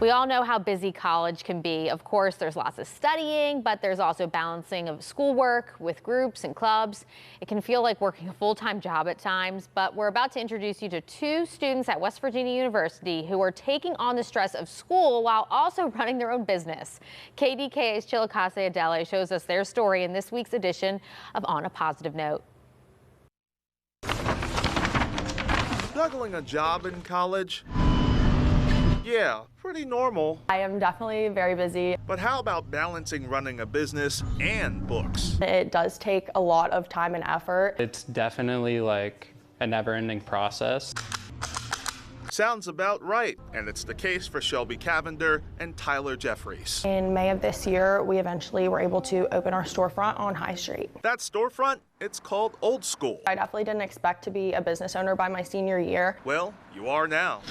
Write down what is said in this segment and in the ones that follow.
We all know how busy college can be. Of course, there's lots of studying, but there's also balancing of schoolwork with groups and clubs. It can feel like working a full-time job at times, but we're about to introduce you to two students at West Virginia University who are taking on the stress of school while also running their own business. KDKA's Chilekasi Adele shows us their story in this week's edition of On a Positive Note. Juggling a job in college? Yeah, pretty normal. I am definitely very busy. But how about balancing running a business and books? It does take a lot of time and effort. It's definitely like a never-ending process. Sounds about right, and it's the case for Shelby Cavender and Tyler Jeffries. In May of this year, we eventually were able to open our storefront on High Street. That storefront, it's called Old School. I definitely didn't expect to be a business owner by my senior year. Well, you are now.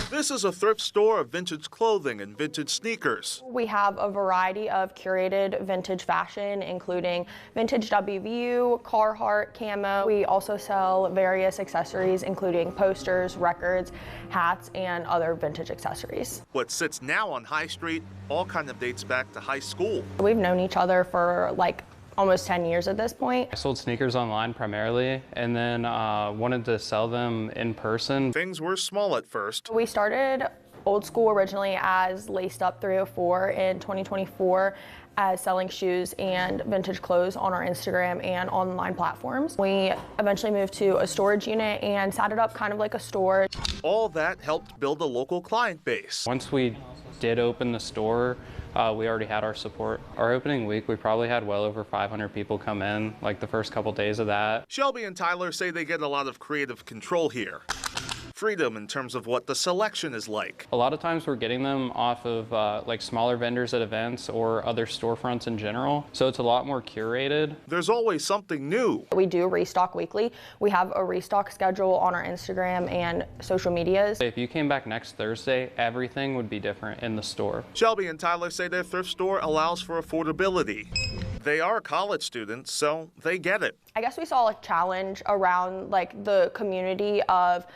This is a thrift store of vintage clothing and vintage sneakers. We have a variety of curated vintage fashion, including vintage WVU, Carhartt, camo. We also sell various accessories, including posters, records, hats, and other vintage accessories. What sits now on High Street all kind of dates back to high school. We've known each other for like almost 10 years at this point. I sold sneakers online primarily, and then wanted to sell them in person. Things were small at first. We started Old School originally as Laced Up 304 in 2024 as selling shoes and vintage clothes on our Instagram and online platforms. We eventually moved to a storage unit and set it up kind of like a store. All that helped build a local client base. Once we did open the store, we already had our support. Our opening week, we probably had well over 500 people come in, like the first couple days of that. Shelby and Tyler say they get a lot of creative control here. Freedom in terms of what the selection is like. A lot of times we're getting them off of like smaller vendors at events or other storefronts in general, so it's a lot more curated. There's always something new. We do restock weekly. We have a restock schedule on our Instagram and social medias. If you came back next Thursday, everything would be different in the store. Shelby and Tyler say their thrift store allows for affordability. They are college students, so they get it. I guess we saw a challenge around like the community of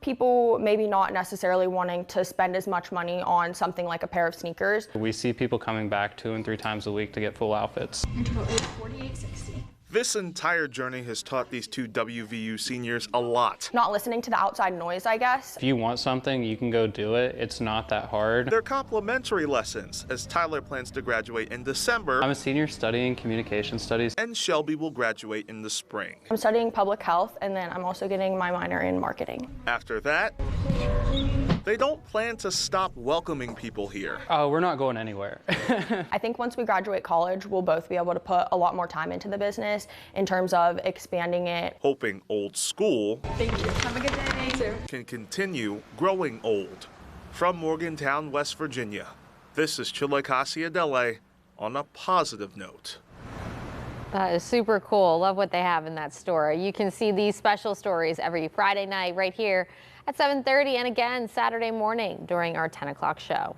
people maybe not necessarily wanting to spend as much money on something like a pair of sneakers. We see people coming back 2 and 3 times a week to get full outfits. $48.60. This entire journey has taught these two WVU seniors a lot. Not listening to the outside noise, I guess. If you want something, you can go do it. It's not that hard. They're complimentary lessons, as Tyler plans to graduate in December. I'm a senior studying communication studies. And Shelby will graduate in the spring. I'm studying public health, and then I'm also getting my minor in marketing. After that, they don't plan to stop welcoming people here. We're not going anywhere. I think once we graduate college, we'll both be able to put a lot more time into the business in terms of expanding it. Hoping Old School Thank you. Have a good day. can continue growing old. From Morgantown, West Virginia, this is Chilekasi Adele on a positive note. That is super cool. Love what they have in that store. You can see these special stories every Friday night right here at 7:30 and again Saturday morning during our 10 o'clock show.